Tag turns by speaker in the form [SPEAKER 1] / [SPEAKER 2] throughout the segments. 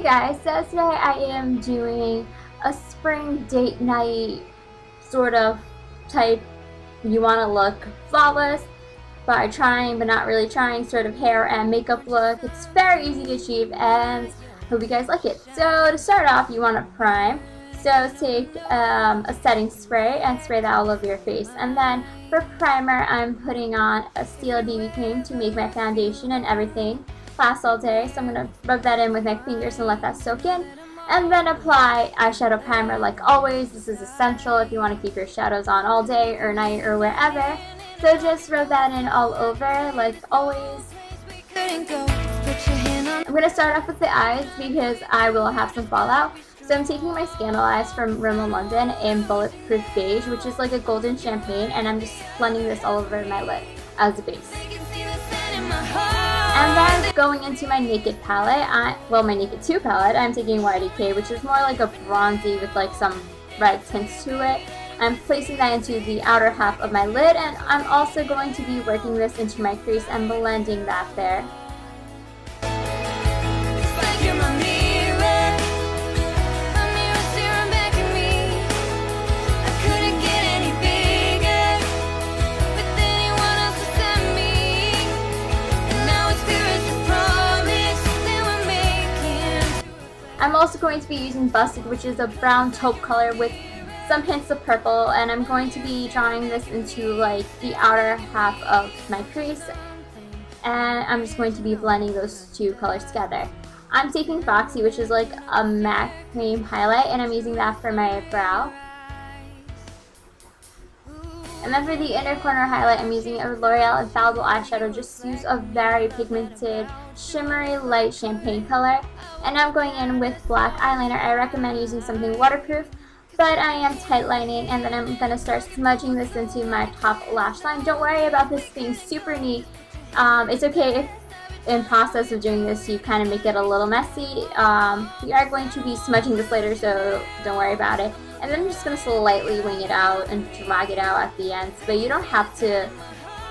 [SPEAKER 1] guys, so today I am doing a spring date night sort of type, you want to look flawless by trying but not really trying sort of hair and makeup look. It's very easy to achieve and hope you guys like it. So to start off, you want to prime. So take a setting spray and spray that all over your face. And then for primer, I'm putting on a Stila BB cream to make my foundation and everything last all day. So I'm going to rub that in with my fingers and let that soak in. And then apply eyeshadow primer like always. This is essential if you want to keep your shadows on all day or night or wherever. So just rub that in all over like always. I'm going to start off with the eyes because I will have some fallout. So I'm taking my ScandalEYES from Rimmel London in Bulletproof Beige, which is like a golden champagne, and I'm just blending this all over my lid as a base. And then going into my Naked palette, my Naked 2 palette, I'm taking Decay, which is more like a bronzy with like some red tints to it. I'm placing that into the outer half of my lid, and I'm also going to be working this into my crease and blending that there. I'm also going to be using Busted, which is a brown taupe color with some hints of purple, and I'm going to be drawing this into like the outer half of my crease, and I'm just going to be blending those two colors together. I'm taking Foxy, which is like a matte cream highlight, and I'm using that for my brow. And then for the inner corner highlight, I'm using a L'Oreal Infallible eyeshadow. Just use a very pigmented, shimmery, light champagne color. And I'm going in with black eyeliner. I recommend using something waterproof, but I am tight lining. And then I'm going to start smudging this into my top lash line. Don't worry about this being super neat. It's okay if in process of doing this you kind of make it a little messy. We are going to be smudging this later, so don't worry about it. And then I'm just going to slightly wing it out and drag it out at the ends, but you don't have to,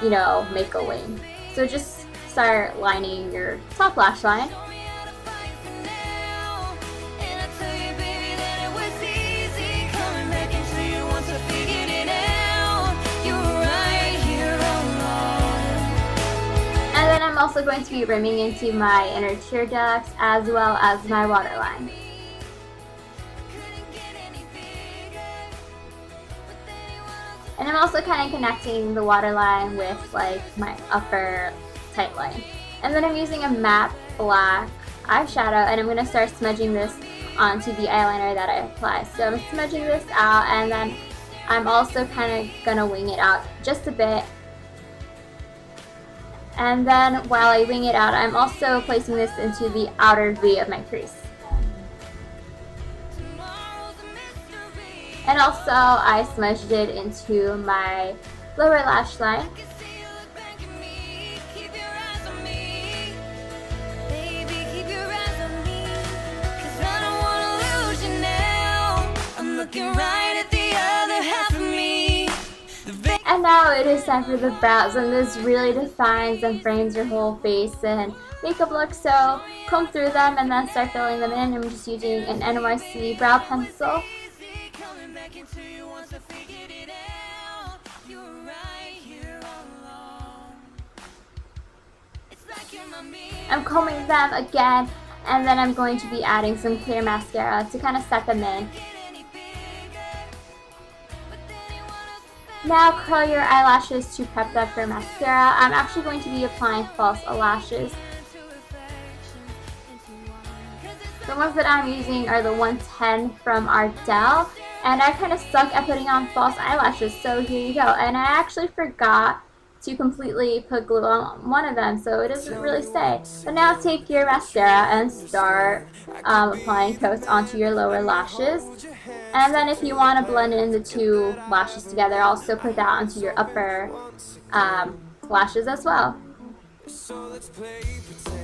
[SPEAKER 1] you know, make a wing. So just start lining your top lash line. And then I'm also going to be rimming into my inner tear ducts as well as my waterline. And I'm also kind of connecting the waterline with like my upper tight line. And then I'm using a matte black eyeshadow, and I'm going to start smudging this onto the eyeliner that I apply. So I'm smudging this out, and then I'm also kind of going to wing it out just a bit. And then while I wing it out, I'm also placing this into the outer V of my crease. And also, I smudged it into my lower lash line. And now it is time for the brows, and this really defines and frames your whole face and makeup look. So comb through them and then start filling them in. I'm just using an NYC brow pencil. I'm combing them again, and then I'm going to be adding some clear mascara to kind of set them in. Now curl your eyelashes to prep them for mascara. I'm actually going to be applying false eyelashes. The ones that I'm using are the 110 from Ardell, and I kind of suck at putting on false eyelashes, so here you go. And I actually forgot to completely put glue on one of them, so it doesn't really stay. But now take your mascara and start applying coats onto your lower lashes. And then if you want to blend in the two lashes together, also put that onto your upper lashes as well.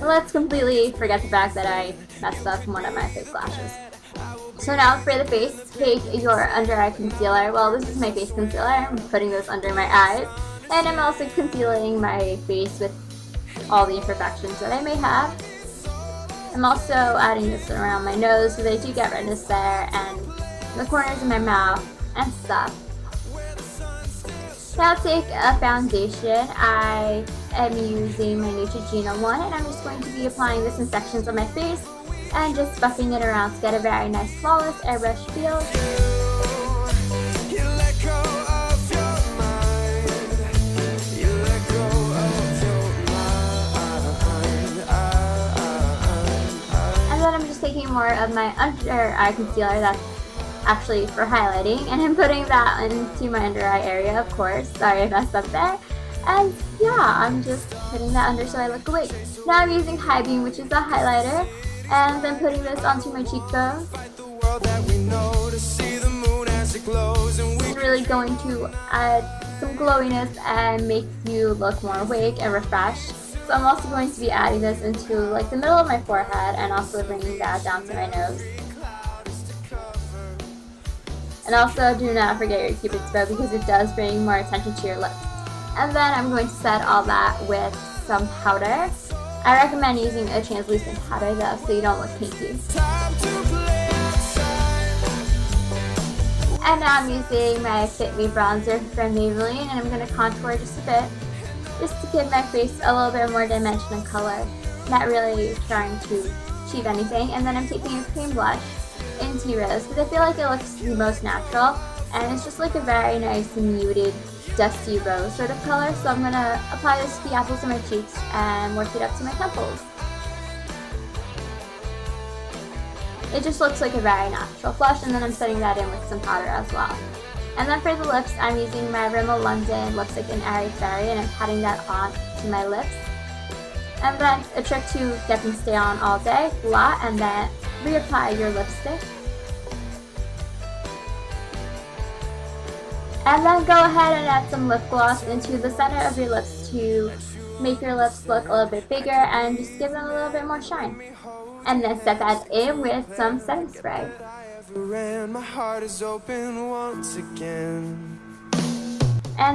[SPEAKER 1] Let's completely forget the fact that I messed up one of my face lashes. So now for the face, take your under eye concealer. Well, this is my face concealer. I'm putting this under my eyes. And I'm also concealing my face with all the imperfections that I may have. I'm also adding this around my nose because I do get redness there, and the corners of my mouth and stuff. Now to take a foundation, I am using my Neutrogena one, and I'm just going to be applying this in sections on my face and just buffing it around to get a very nice flawless airbrush feel. And then I'm just taking more of my under eye concealer that's actually for highlighting, and I'm putting that into my under eye area, of course. Sorry I messed up there. And yeah, I'm just putting that under so I look awake. Now I'm using High Beam, which is a highlighter, and then putting this onto my cheekbones. It's really going to add some glowiness and make you look more awake and refreshed. So I'm also going to be adding this into like the middle of my forehead and also bringing that down to my nose. And also do not forget your Cupid's bow because it does bring more attention to your lips. And then I'm going to set all that with some powder. I recommend using a translucent powder though, so you don't look pinky. And now I'm using my Fit Me bronzer from Maybelline, and I'm going to contour just a bit, just to give my face a little bit more dimension and color. Not really trying to achieve anything. And then I'm taking a cream blush in Tea Rose because I feel like it looks the most natural, and it's just like a very nice muted dusty rose sort of color. So I'm going to apply this to the apples of my cheeks and work it up to my temples. It just looks like a very natural flush, and then I'm setting that in with some powder as well. And then for the lips, I'm using my Rimmel London lipstick in Airy, and I'm patting that on to my lips. And then a trick to get them to stay on all day, blot, and then reapply your lipstick. And then go ahead and add some lip gloss into the center of your lips to make your lips look a little bit bigger and just give them a little bit more shine. And then set that in with some setting spray. And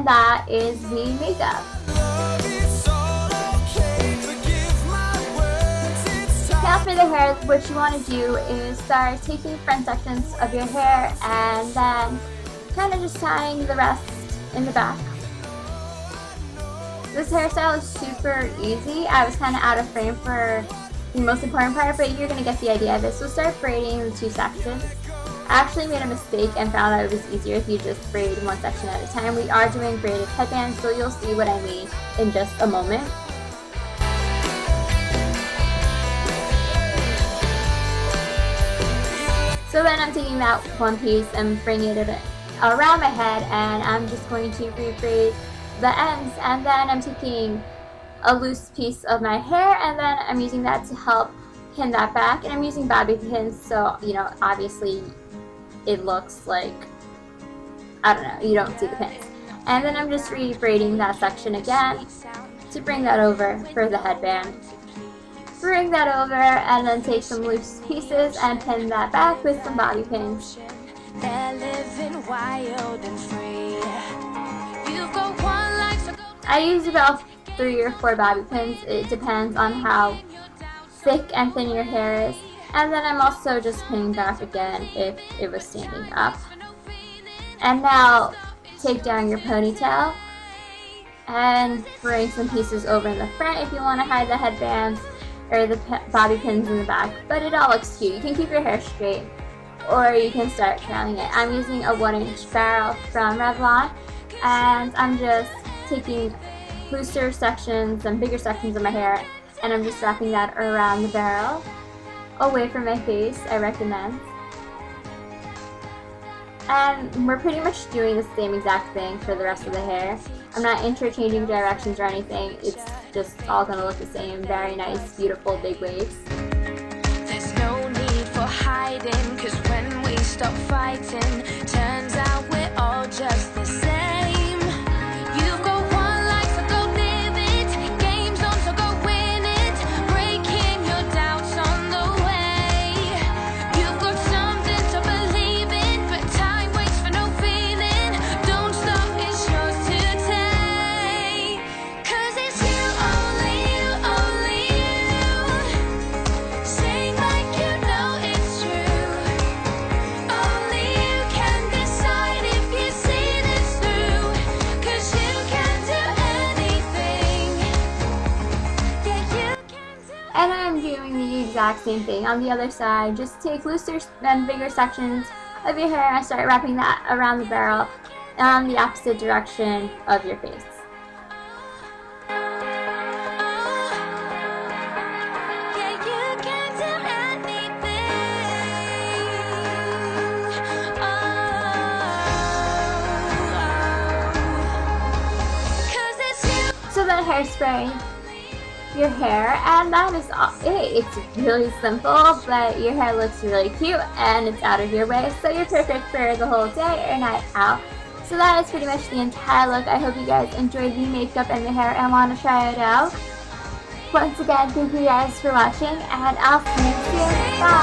[SPEAKER 1] that is the makeup. Now for the hair, what you want to do is start taking front sections of your hair and then kind of just tying the rest in the back. This hairstyle is super easy. I was kind of out of frame for the most important part, but you're going to get the idea of it. So start braiding the two sections. I actually made a mistake and found that it was easier if you just braid one section at a time. We are doing braided headbands, so you'll see what I mean in just a moment. So then I'm taking that one piece and bringing it around my head, and I'm just going to re-braid the ends, and then I'm taking a loose piece of my hair and then I'm using that to help pin that back, and I'm using bobby pins, so you know, obviously it looks like, I don't know, you don't see the pins. And then I'm just re-braiding that section again to bring that over for the headband. Bring that over and then take some loose pieces and pin that back with some bobby pins. They're living wild and free. You've got one life to go. I use about 3 or 4 bobby pins. It depends on how thick and thin your hair is. And then I'm also just pinning back again if it was standing up. And now take down your ponytail and bring some pieces over in the front if you want to hide the headbands or the bobby pins in the back. But it all looks cute. You can keep your hair straight or you can start curling it. I'm using a 1-inch barrel from Revlon, and I'm just taking looser sections and bigger sections of my hair, and I'm just wrapping that around the barrel, away from my face, I recommend. And we're pretty much doing the same exact thing for the rest of the hair. I'm not interchanging directions or anything, it's just all going to look the same. Very nice, beautiful, big waves.
[SPEAKER 2] There's no need for hiding, cause when we stop fighting, turns out we're all just the same. You've got one life, so go live it. Game's on, so go win it. Breaking your doubts on the way. You've got something to believe in, but time waits for no feeling. Don't stop, it's yours to take. Cause it's you, only you, only you. Say
[SPEAKER 1] exact same thing on the other side. Just take looser and bigger sections of your hair and start wrapping that around the barrel on the opposite direction of your face. So then hairspray your hair, and that is all. It's really simple, but your hair looks really cute and it's out of your way, so you're perfect for the whole day or night out. So that is pretty much the entire look. I hope you guys enjoyed the makeup and the hair and want to try it out. Once again, thank you guys for watching, and I'll see you soon. Bye!